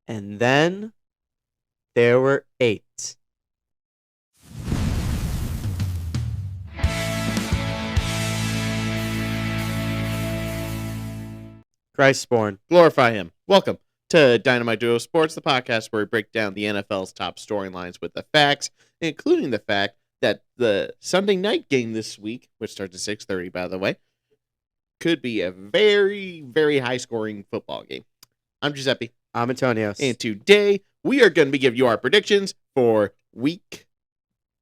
And then there were 8. Christborn. Glorify him. Welcome to Dynamite Duo Sports, the podcast where we break down the NFL's top storylines with the facts, including the fact that the Sunday night game this week, which starts at 6:30, by the way, could be a very, very high-scoring football game. I'm Giuseppe. I'm Antonio. And today, we are going to be giving you our predictions for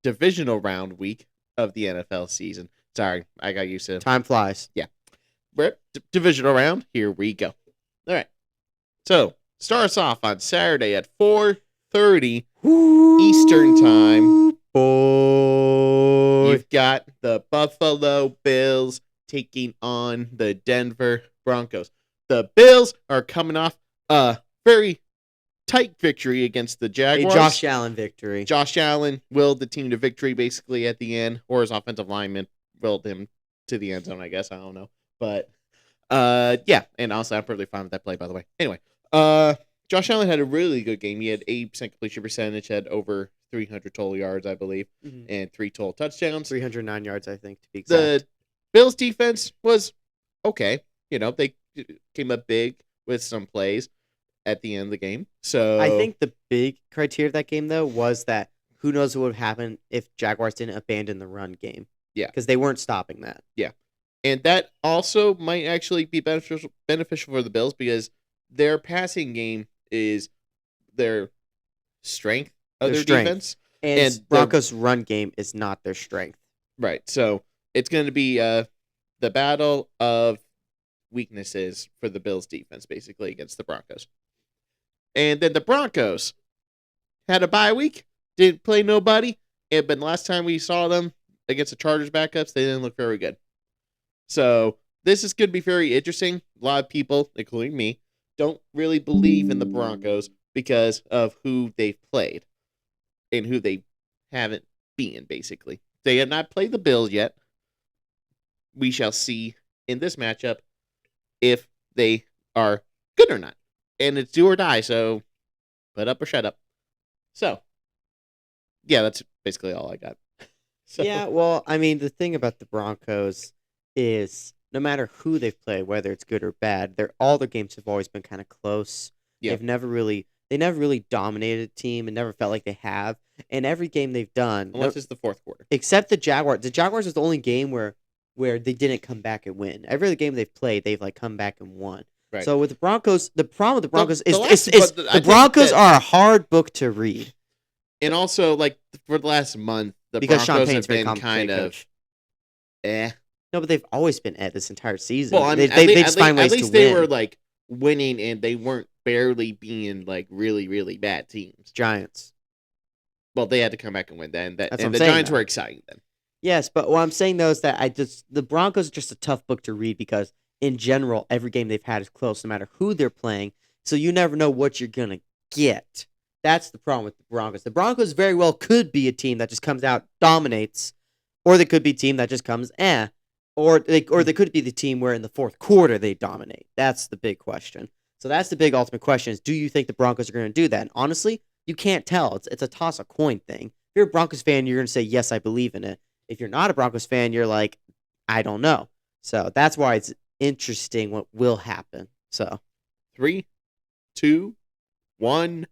Divisional Round week of the NFL season. Sorry, I got used to it. Time flies. Yeah. We're at Divisional Round. Here we go. All right. So, start us off on Saturday at 4:30 Eastern Time. Boy. You've got the Buffalo Bills taking on the Denver Broncos. The Bills are coming off a very tight victory against the Jaguars. A Josh Allen victory. Josh Allen willed the team to victory basically at the end, or his offensive lineman willed him to the end zone, I guess. I don't know. But, yeah. And also, I'm perfectly fine with that play, by the way. Anyway, Josh Allen had a really good game. He had 80% completion percentage, had over 300 total yards, I believe, and 3 total touchdowns. 309 yards, I think, to be exact. The Bills' defense was okay. You know, they came up big with some plays at the end of the game. So I think the big criteria of that game, though, was that who knows what would happen if Jaguars didn't abandon the run game. Yeah. Because they weren't stopping that. Yeah. And that also might actually be beneficial for the Bills because their passing game is their strength of their defense. And Broncos' run game is not their strength. Right. So it's going to be the battle of weaknesses for the Bills' defense, basically, against the Broncos. And then the Broncos had a bye week, didn't play nobody, but last time we saw them against the Chargers backups, they didn't look very good. So this is going to be very interesting. A lot of people, including me, don't really believe in the Broncos because of who they've played and who they haven't beaten, basically. They have not played the Bills yet. We shall see in this matchup if they are good or not. And it's do or die, so put up or shut up. So, yeah, that's basically all I got. So. Yeah, well, I mean, the thing about the Broncos is no matter who they've played, whether it's good or bad, all their games have always been kind of close. Yeah. They never really dominated a team and never felt like they have. And every game they've done, unless it's the fourth quarter, except the Jaguars. The Jaguars is the only game where they didn't come back and win. Every other game they've played, they've like come back and won. Right. So with the Broncos, the problem with the Broncos is the Broncos are a hard book to read. And also, like for the last month, because Broncos have been kind of No, but they've always been this entire season. Well, I mean, at least they were like winning, and they weren't barely being like really, really bad teams. Giants. Well, they had to come back and win then. And the Giants were exciting then. Yes, but what I'm saying though is that the Broncos are just a tough book to read because in general every game they've had is close, no matter who they're playing. So you never know what you're gonna get. That's the problem with the Broncos. The Broncos very well could be a team that just comes out, dominates, or they could be a team that just comes or they could be the team where in the fourth quarter they dominate. That's the big question. So that's the big ultimate question is, do you think the Broncos are going to do that? And honestly, you can't tell. It's a toss a coin thing. If you're a Broncos fan, you're going to say, yes, I believe in it. If you're not a Broncos fan, you're like, I don't know. So that's why it's interesting what will happen. So 3, 2, 1,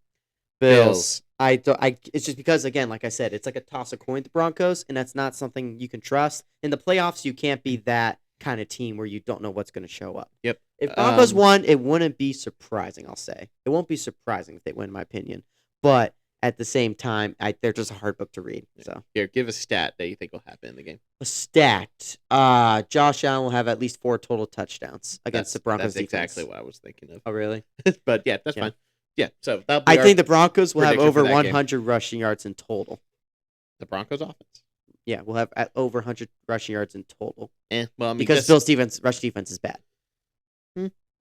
Bills. It's just because, again, like I said, it's like a toss a coin with the Broncos, and that's not something you can trust. In the playoffs, you can't be that kind of team where you don't know what's going to show up. Yep. If Broncos won, it wouldn't be surprising, I'll say. It won't be surprising if they win, in my opinion. But at the same time, they're just a hard book to read. So here, give a stat that you think will happen in the game. A stat. Josh Allen will have at least 4 total touchdowns against the Broncos defense. That's exactly what I was thinking of. Oh, really? But yeah, that's fine. Yeah, so I think the Broncos will have over 100 rushing yards in total. The Broncos offense? Yeah, we'll have over 100 rushing yards in total. Well, I mean, because Bill Stevens' rush defense is bad.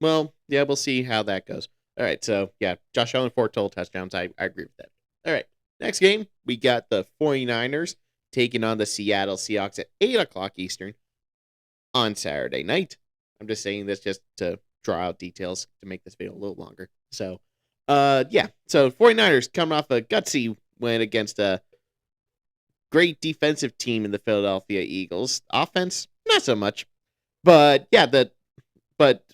Well, yeah, we'll see how that goes. All right, so yeah, Josh Allen 4 total touchdowns. I agree with that. All right, next game, we got the 49ers taking on the Seattle Seahawks at 8 o'clock Eastern on Saturday night. I'm just saying this just to draw out details to make this video a little longer. So, Yeah. So 49ers coming off a gutsy win against a great defensive team in the Philadelphia Eagles. Offense, not so much. But yeah, but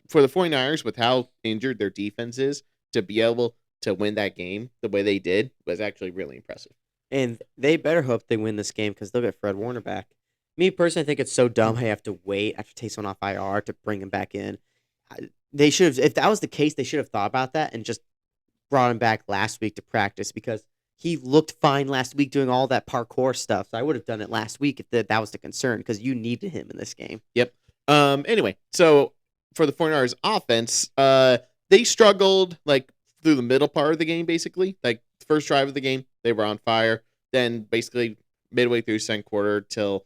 for the 49ers, with how injured their defense is, to be able to win that game the way they did was actually really impressive. And they better hope they win this game because they'll get Fred Warner back. Me personally, I think it's so dumb they have to wait after Taysom off IR to bring him back in. They should have, if that was the case, they should have thought about that and just brought him back last week to practice because he looked fine last week doing all that parkour stuff. So I would have done it last week if that was the concern because you needed him in this game. Yep. Anyway, so for the 49ers offense, they struggled like through the middle part of the game, basically. Like the first drive of the game, they were on fire. Then basically midway through second quarter till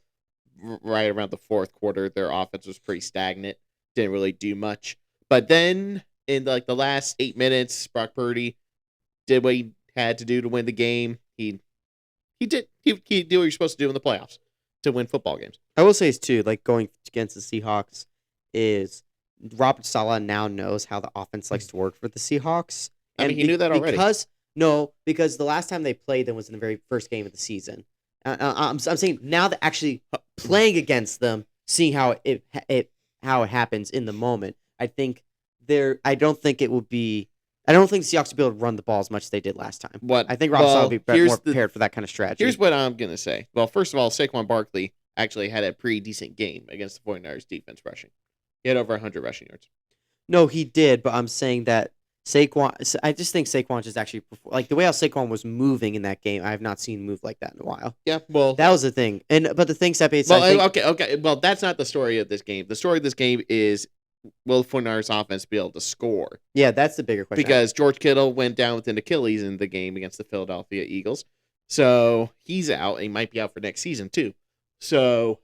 right around the fourth quarter, their offense was pretty stagnant. Didn't really do much. But then in like the last 8 minutes, Brock Purdy did what he had to do to win the game. He did what you're supposed to do in the playoffs to win football games. I will say, too, like going against the Seahawks is Robert Saleh now knows how the offense likes to work for the Seahawks. I mean, he knew that already. Because the last time they played them was in the very first game of the season. I'm saying now that actually playing against them, seeing how it happens in the moment, I don't think the Seahawks will be able to run the ball as much as they did last time. I think Rob Saleh will be more prepared for that kind of strategy. Here's what I'm going to say. Well, first of all, Saquon Barkley actually had a pretty decent game against the 49ers defense rushing. He had over 100 rushing yards. No, he did, but I'm saying that Saquon, I just think Saquon just actually, like the way how Saquon was moving in that game, I have not seen move like that in a while. Yeah, well. That was the thing. But the thing, Sepe, okay. Well, that's not the story of this game. The story of this game is, will the 49ers offense be able to score? Yeah, that's the bigger question. Because George Kittle went down with an Achilles in the game against the Philadelphia Eagles. So he's out, and he might be out for next season, too. So,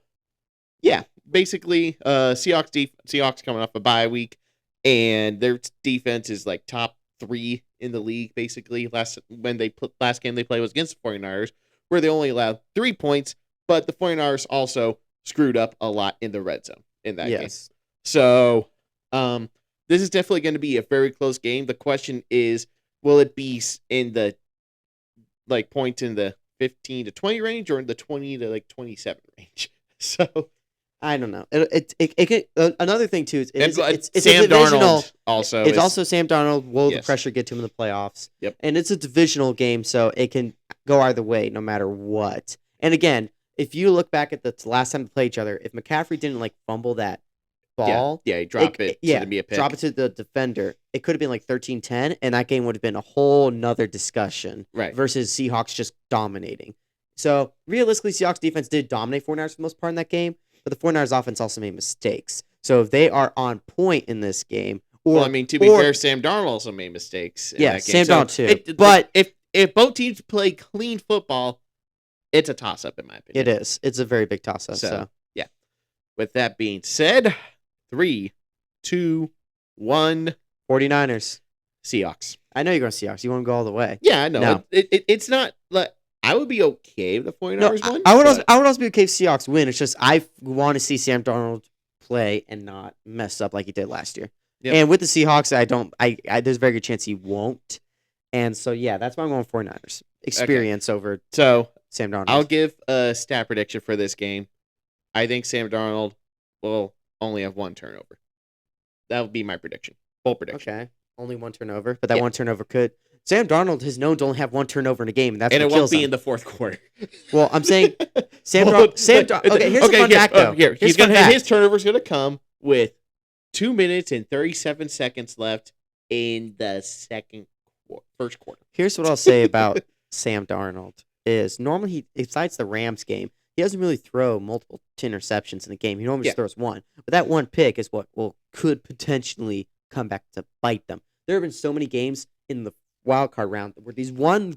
yeah, basically, Seahawks coming off a bye week, and their defense is like top 3 in the league, basically. Last game they played was against the 49ers, where they only allowed 3 points, but the 49ers also screwed up a lot in the red zone in that game. So, this is definitely going to be a very close game. The question is, will it be in the like points in the 15 to 20 range or in the 20 to like 27 range? So I don't know. It could, another thing too is it's Sam a divisional. Darnold also. It's also Sam Darnold. Will the Yes. pressure get to him in the playoffs? Yep. And it's a divisional game, so it can go either way, no matter what. And again, if you look back at the last time they played each other, if McCaffrey didn't like fumble that ball, he dropped it to be a pick. Drop it to the defender. It could have been like 13-10, and that game would have been a whole nother discussion. Right. Versus Seahawks just dominating. So realistically, Seahawks defense did dominate 49ers for the most part in that game, but the 49ers offense also made mistakes. So if they are on point in this game, to be fair, Sam Darnold also made mistakes. In that game. Sam Darnold too. But if both teams play clean football, it's a toss up in my opinion. It is. It's a very big toss up. So yeah. With that being said, 3, 2, 1. 49ers. Seahawks. I know you're going to Seahawks. You want to go all the way. Yeah, I know. No. It's not like I would be okay if the 49ers won. I would also be okay if Seahawks win. It's just I want to see Sam Darnold play and not mess up like he did last year. Yep. And with the Seahawks, there's a very good chance he won't. And so yeah, that's why I'm going 49ers. Experience over Sam Darnold. I'll give a stat prediction for this game. I think Sam Darnold will only have 1 turnover. That would be my prediction. Bold prediction. Okay. Only 1 turnover, but that 1 turnover could. Sam Darnold is known to only have 1 turnover in a game, and that's and what it won't kills be him. in the fourth quarter. Well, I'm saying Okay, here's a fun fact though. His turnover's gonna come with 2 minutes and 37 seconds left in the first quarter. Here's what I'll say about Sam Darnold is normally he, besides the Rams game, he doesn't really throw multiple interceptions in the game. He normally just throws 1. But that 1 pick is what could potentially come back to bite them. There have been so many games in the wild card round where these one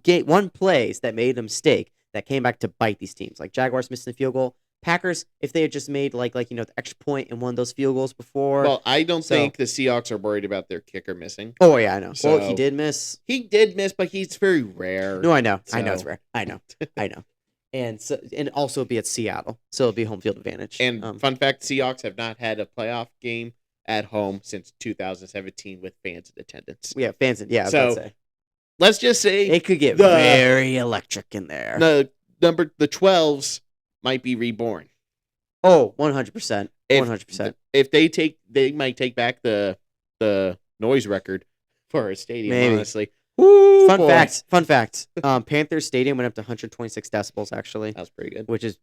plays that made a mistake that came back to bite these teams. Like Jaguars missing the field goal. Packers, if they had just made the extra point and won those field goals before. Well, I don't think the Seahawks are worried about their kicker missing. Oh yeah, I know. So, well, he did miss. He did miss, but he's very rare. No, I know. So. I know it's rare. I know. I know. And also it'll be at Seattle, so it'll be home field advantage. And fun fact, Seahawks have not had a playoff game at home since 2017 with fans in attendance. Yeah, fans. Yeah, I was about to say. let's just say It could get the very electric in there. the 12s might be reborn. Oh, 100%. 100%. If they might take back the noise record for a stadium. Maybe. Honestly, Woo, Fun boy. facts. Panthers Stadium went up to 126 decibels actually, That was pretty good. which is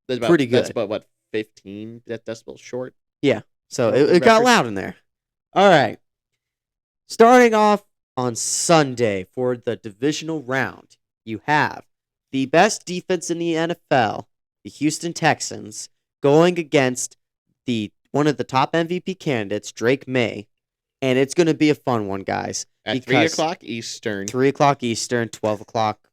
That's about, pretty good. That's about what 15 decibels short. yeah. So Short it got record. loud in there. All right. Starting off on Sunday for the divisional round, you have the best defense in the NFL, the Houston Texans, going against one of the top MVP candidates, Drake May, and it's going to be a fun one, guys. At 3 o'clock Eastern. 3 o'clock Eastern, 12 o'clock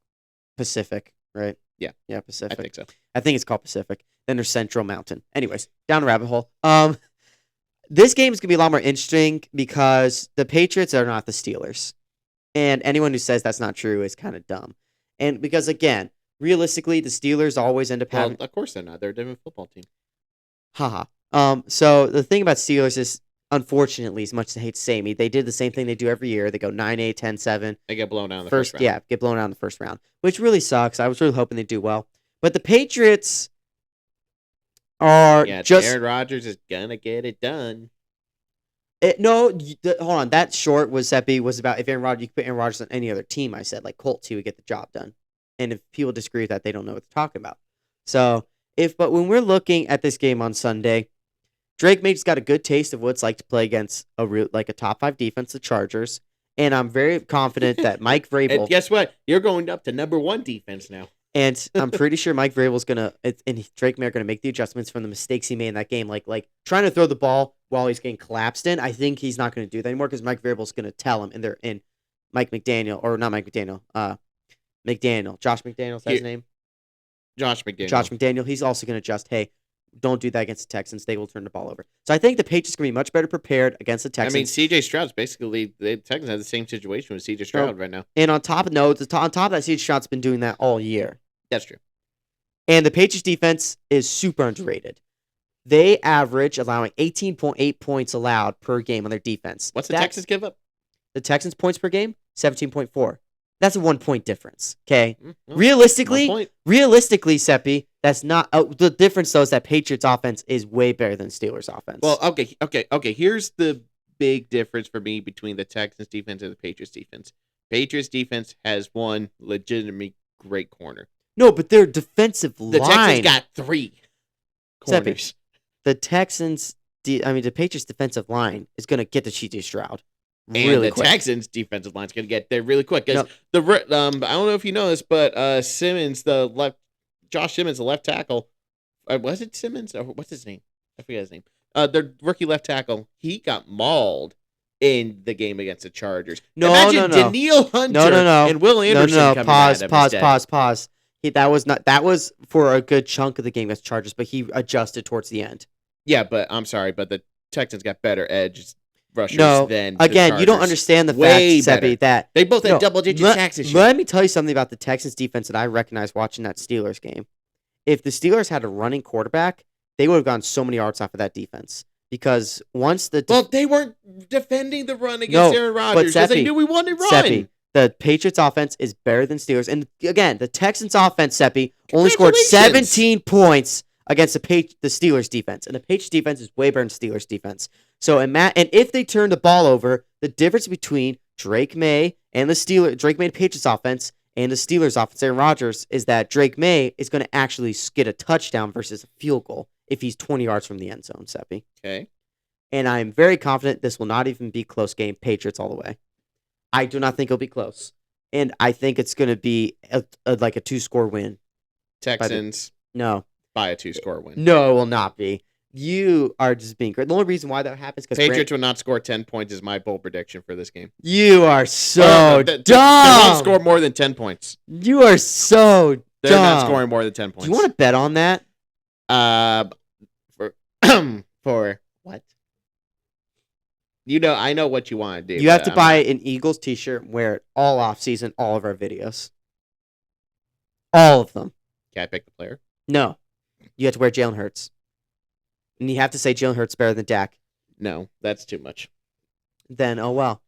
Pacific, right? Yeah. Yeah, Pacific. I think so. I think it's called Pacific. Then there's Central Mountain. Anyways, down the rabbit hole. This game is going to be a lot more interesting because the Patriots are not the Steelers. And anyone who says that's not true is kind of dumb. And because, again, realistically, the Steelers always end up having... Well, of course they're not. They're a different football team. Haha. So the thing about Steelers is, unfortunately, as much as I hate to say me, they did the same thing they do every year. They go 9-8, 10-7. They get blown out in the first round. Yeah, get blown out in the first round, which really sucks. I was really hoping they'd do well. But the Patriots are just... Aaron Rodgers is going to get it done. Hold on. That short was about if Aaron Rodgers, you could put Aaron Rodgers on any other team. I said, like Colts, he would get the job done. And if people disagree with that, they don't know what they're talking about. So, but when we're looking at this game on Sunday, Drake May's got a good taste of what it's like to play against a top 5 defense, the Chargers. And I'm very confident that Mike Vrabel... And guess what? You're going up to number 1 defense now. And I'm pretty sure Mike Vrabel's and Drake May are gonna make the adjustments from the mistakes he made in that game, like trying to throw the ball while he's getting collapsed in. I think he's not gonna do that anymore because Mike Vrabel's gonna tell him, and Mike McDaniel, or not Mike McDaniel, McDaniel, Josh McDaniel, is that his name? Josh McDaniel. Josh McDaniel. He's also gonna adjust. Hey, don't do that against the Texans. They will turn the ball over. So I think the Patriots are gonna be much better prepared against the Texans. I mean, C.J. Stroud's basically the Texans have the same situation with C.J. Stroud right now. And on top of that, C.J. Stroud's been doing that all year. That's true. And the Patriots defense is super underrated. They average allowing 18.8 points allowed per game on their defense. What's the Texans give up? The Texans points per game? 17.4. That's a 1-point difference. Okay. Mm-hmm. Realistically, Seppi, that's not the difference though is that Patriots offense is way better than Steelers offense. Well, okay. Here's the big difference for me between the Texans defense and the Patriots defense. Patriots defense has one legitimately great corner. No, but their defensive line. The Texans got 3 corners. The Patriots defensive line is going to get to C.J. Stroud really quick. Texans defensive line is going to get there really quick. Because I don't know if you know this, but Josh Simmons, the left tackle, was it Simmons? Or what's his name? I forget his name. Their rookie left tackle, he got mauled in the game against the Chargers. Imagine Daniil Hunter and Will Anderson coming at him instead. Pause. That was for a good chunk of the game against Chargers, but he adjusted towards the end. Yeah, but I'm sorry, but the Texans got better edge rushers than again, the Chargers. you don't understand the fact, Seppi, that they both had double-digit sacks this year. Let me tell you something about the Texans defense that I recognized watching that Steelers game. If the Steelers had a running quarterback, they would have gone so many yards off of that defense. Because once they weren't defending the run against Aaron Rodgers because they knew we wanted run. Seppi, the Patriots offense is better than Steelers. And again, the Texans offense, Seppi, only scored 17 points against the Steelers defense. And the Patriots defense is way better than Steelers defense. So, and if they turn the ball over, the difference between Drake May and the Patriots offense and the Steelers offense, Aaron Rodgers, is that Drake May is going to actually get a touchdown versus a field goal if he's 20 yards from the end zone, Seppi. Okay. And I'm very confident this will not even be a close game. Patriots all the way. I do not think it'll be close. And I think it's going to be like a 2-score win. Texans. No. By a 2-score win. No, it will not be. You are just being great. The only reason why that happens is because Patriots will not score 10 points is my bold prediction for this game. You are so dumb. They won't score more than 10 points. You are so dumb. They're not scoring more than 10 points. Do you want to bet on that? For what? I know what you want to do. You have to buy an Eagles t-shirt and wear it all off season, all of our videos. All of them. Can I pick the player? No. You have to wear Jalen Hurts. And you have to say Jalen Hurts better than Dak. No, that's too much. Then, oh well.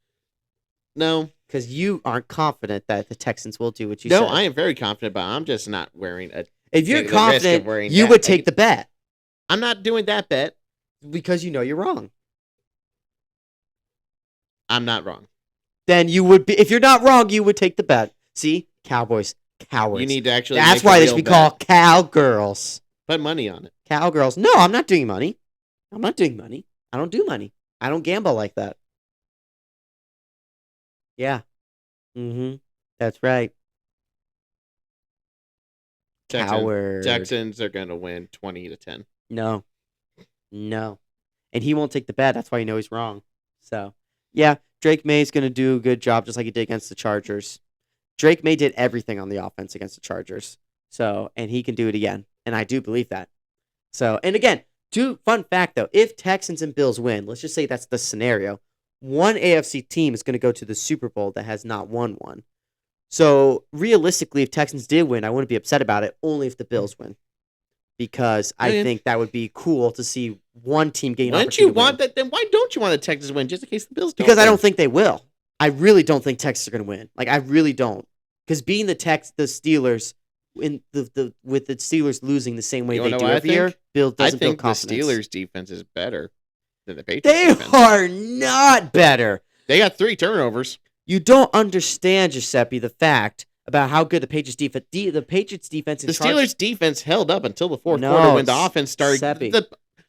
No. Because you aren't confident that the Texans will do what you No, said. I am very confident, but I'm just not wearing a. If you're taking the risk of confident, wearing you that. would take the bet. I'm not doing that bet. Because you know you're wrong. I'm not wrong. Then you would be. If you're not wrong, you would take the bet. See? Cowboys. Cowards. You need to actually. That's make why a they real should be bet. called cowgirls. Put money on it. Cowgirls. No, I'm not doing money. I'm not doing money. I don't do money. I don't gamble like that. Yeah. Mm-hmm. That's right. Coward. Texans are going to win 20-10. No. No. And he won't take the bet. That's why you know he's wrong. So, yeah, Drake May's going to do a good job just like he did against the Chargers. Drake May did everything on the offense against the Chargers. So, and he can do it again. And I do believe that. So, and again, fun fact though, if Texans and Bills win, let's just say that's the scenario, one AFC team is going to go to the Super Bowl that has not won one. So, realistically, if Texans did win, I wouldn't be upset about it, only if the Bills win. Because I think that would be cool to see one team gain. Wouldn't you want that? Then why don't you want the Texans win just in case the Bills don't? Because I don't think they will. I really don't think Texans are going to win. Like, I really don't. Because being the Steelers, with the Steelers losing the same way they do every year, Bill doesn't build confidence. I think the Steelers' defense is better than the Patriots. They are not better. They got 3 turnovers. You don't understand, Giuseppe, the fact about how good the Patriots defense. The Patriots defense. The Steelers' defense held up until the fourth quarter when the offense started.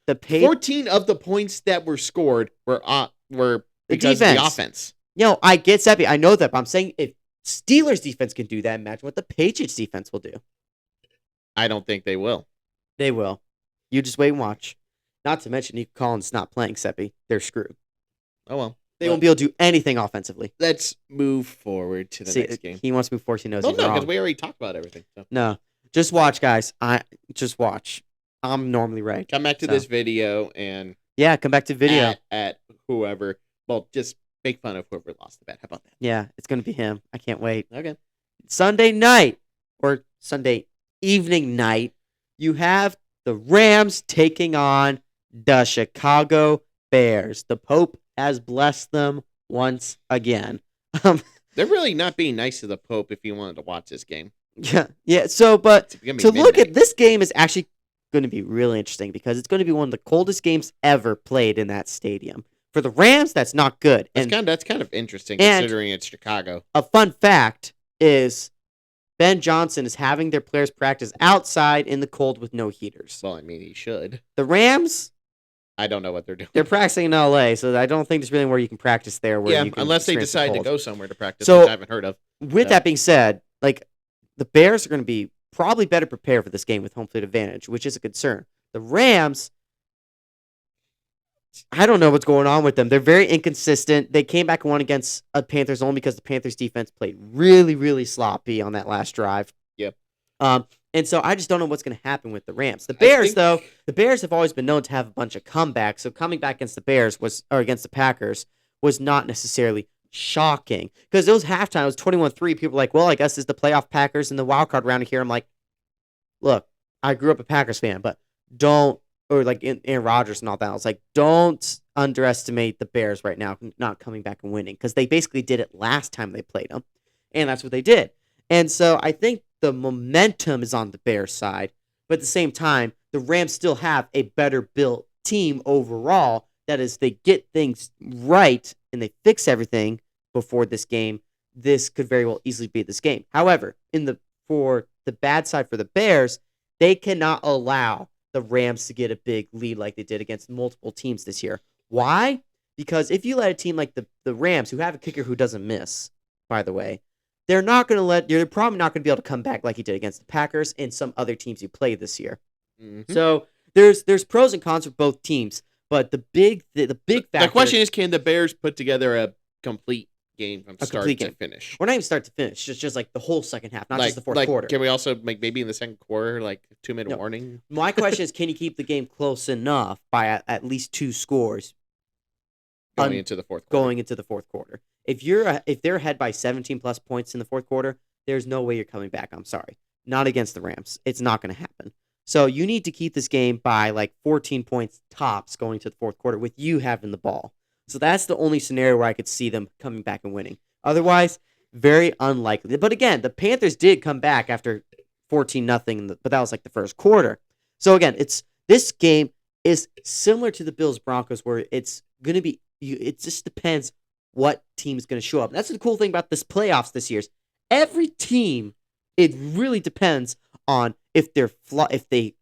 The 14 of the points that were scored were because of the offense. No, I get Seppi. I know that, but I'm saying if Steelers defense can do that, imagine what the Patriots defense will do. I don't think they will. They will. You just wait and watch. Not to mention, Nico Collins not playing Seppi. They're screwed. Oh well. They won't be able to do anything offensively. Let's move forward to the next game. He wants to move forward. He knows he's wrong. No, because we already talked about everything. So. No, just watch, guys. Just watch. I'm normally right. Come back to this video and come back to video at whoever. Well, just make fun of whoever lost the bet. How about that? Yeah, it's gonna be him. I can't wait. Okay. Sunday night or Sunday evening night, you have the Rams taking on the Chicago Bears. The Pope has blessed them once again. They're really not being nice to the Pope if you wanted to watch this game. Yeah. So, but to look at this game is actually going to be really interesting because it's going to be one of the coldest games ever played in that stadium. For the Rams, that's not good. That's kind of interesting considering it's Chicago. A fun fact is Ben Johnson is having their players practice outside in the cold with no heaters. Well, I mean, he should. The Rams, I don't know what they're doing. They're practicing in LA, so I don't think there's really where you can practice there. Where you can unless they decide to go somewhere to practice, which I haven't heard of. With that being said, like the Bears are going to be probably better prepared for this game with home field advantage, which is a concern. The Rams, I don't know what's going on with them. They're very inconsistent. They came back and won against Panthers only because the Panthers defense played really, really sloppy on that last drive. Yep. And so I just don't know what's going to happen with the Rams. The Bears, the Bears have always been known to have a bunch of comebacks. So coming back against against the Packers was not necessarily shocking because it was halftime. It was 21-3. People were like, well, I guess it's the playoff Packers in the wild card round here. I'm like, look, I grew up a Packers fan, but like Aaron Rodgers and all that. I was like, don't underestimate the Bears right now not coming back and winning because they basically did it last time they played them, and that's what they did. And so I think the momentum is on the Bears side, but at the same time, the Rams still have a better built team overall. That is, they get things right and they fix everything before this game. This could very well easily be this game. However, for the bad side for the Bears, they cannot allow the Rams to get a big lead like they did against multiple teams this year. Why? Because if you let a team like the Rams, who have a kicker who doesn't miss, by the way, they're probably not going to be able to come back like he did against the Packers and some other teams he played this year. Mm-hmm. So there's pros and cons for both teams, but the big factor. The question is, can the Bears put together a complete game from start to finish? Or not even start to finish, just like the whole second half, not just the fourth quarter. Can we also maybe in the second quarter, 2-minute warning? My question is, can you keep the game close enough by at least 2 scores going into the fourth quarter? If they're ahead by 17 plus points in the fourth quarter, there's no way you're coming back. I'm sorry. Not against the Rams. It's not going to happen. So you need to keep this game by 14 points tops going to the fourth quarter with you having the ball. So that's the only scenario where I could see them coming back and winning. Otherwise, very unlikely. But again, the Panthers did come back after 14-0, but that was like the first quarter. So again, this game is similar to the Bills Broncos, where it's gonna be. It just depends what team's gonna show up. That's the cool thing about this playoffs this year. Every team, it really depends on if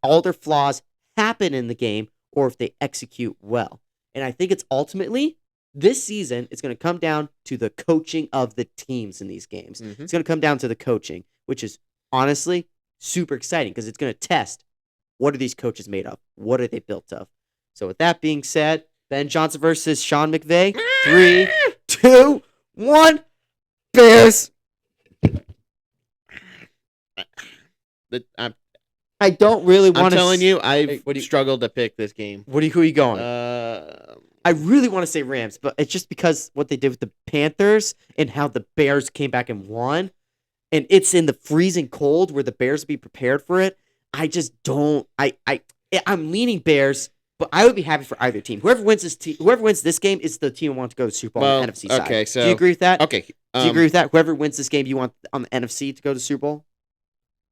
all their flaws happen in the game or if they execute well. And I think it's ultimately this season, it's going to come down to the coaching of the teams in these games. Mm-hmm. It's going to come down to the coaching, which is honestly super exciting because it's going to test what are these coaches made of? What are they built of? So with that being said, Ben Johnson versus Sean McVay. 3, 2, 1. Bears. I don't really want to. I'm telling you, I've struggled to pick this game. Who are you going? I really want to say Rams, but it's just because what they did with the Panthers and how the Bears came back and won, and it's in the freezing cold where the Bears be prepared for it. I just don't. I'm leaning Bears, but I would be happy for either team. Whoever wins this game is the team who wants to go to the Super Bowl on the NFC side. Okay, so do you agree with that? Okay, do you agree with that? Whoever wins this game, you want on the NFC to go to the Super Bowl?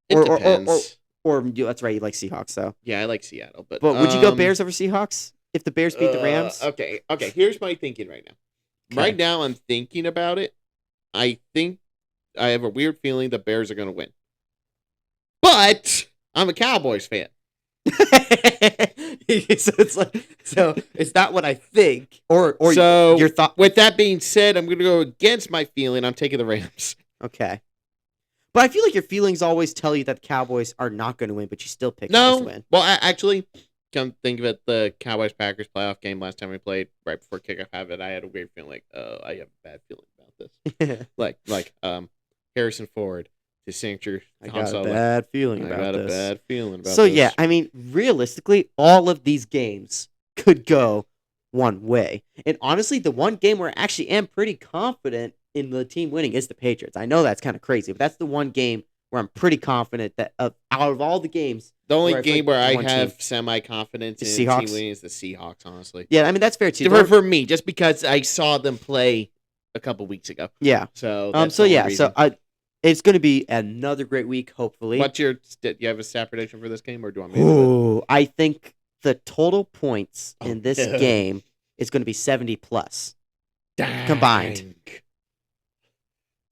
It depends. Or that's right, you like Seahawks, so. Yeah, I like Seattle, but would you go Bears over Seahawks if the Bears beat the Rams? Okay. Here's my thinking right now. Okay. Right now, I'm thinking about it. I think I have a weird feeling the Bears are going to win, but I'm a Cowboys fan. so it's not what I think, or so your thought. With that being said, I'm going to go against my feeling. I'm taking the Rams. Okay. But I feel like your feelings always tell you that the Cowboys are not going to win, but you still pick them to win. Well, actually, come think of it, the Cowboys-Packers playoff game last time we played, right before kickoff I had a weird feeling like, I have a bad feeling about this. like Harrison Ford, his signature. I got a bad feeling about this. A bad feeling about this. So, yeah, I mean, realistically, all of these games could go one way. And honestly, the one game where I actually am pretty confident in the team winning is the Patriots. I know that's kind of crazy, but that's the one game where I'm pretty confident that out of all the games, the only game where I have semi-confidence in Seahawks? team winning is the Seahawks, honestly. Yeah, I mean, that's fair, too. For me, just because I saw them play a couple weeks ago. Yeah. So, it's going to be another great week, hopefully. Do you have a stat prediction for this game, or do you want me to do it? I think the total points in this game is going to be 70+ combined.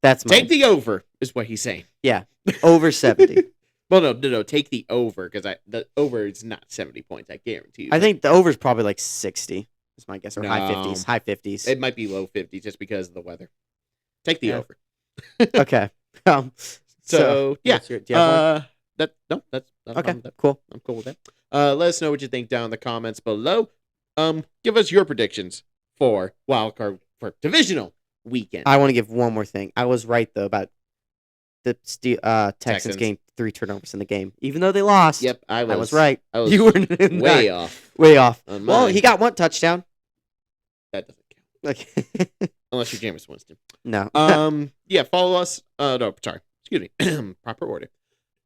That's take the over, is what he's saying. Yeah, over 70. Well, no, take the over, because the over is not 70 points, I guarantee you. I think the over is probably like 60, is my guess, or high 50s. It might be low 50s just because of the weather. Take the over. Okay. So yeah. Do you have one? That's okay. Cool. I'm cool with that. Let us know what you think down in the comments below. Give us your predictions for wildcard for divisional weekend. I want to give one more thing. I was right though about the Texans getting 3 turnovers in the game, even though they lost. Yep, I was right. I was you were way off. Way off. Well, he got 1 touchdown. That doesn't count. Okay. Unless you're Jameis Winston. No. Yeah, follow us. No, sorry. Excuse me. Proper order.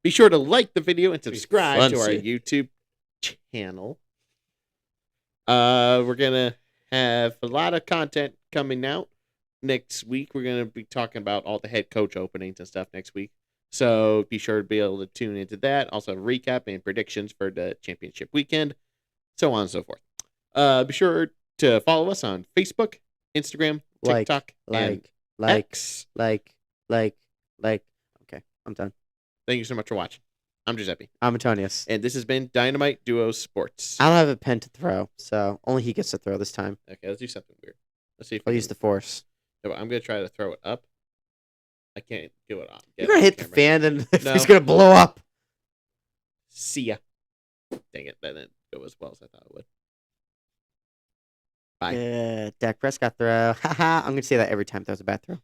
Be sure to like the video and subscribe to our YouTube channel. We're gonna have a lot of content coming out next week. We're gonna be talking about all the head coach openings and stuff next week. So be sure to be able to tune into that. Also, recap and predictions for the championship weekend, so on and so forth. Be sure to follow us on Facebook, Instagram, TikTok, and X. Okay, I'm done. Thank you so much for watching. I'm Giuseppe. I'm Antonius. And this has been Dynamite Duo Sports. I don't have a pen to throw, so only he gets to throw this time. Okay, let's do something weird. Let's see if I'll use the force. No, I'm going to try to throw it up. I can't do it on. You're going to hit the fan and it's going to blow up. See ya. Dang it, that didn't go as well as I thought it would. Bye. Dak Prescott throw. Haha, I'm going to say that every time that was a bad throw.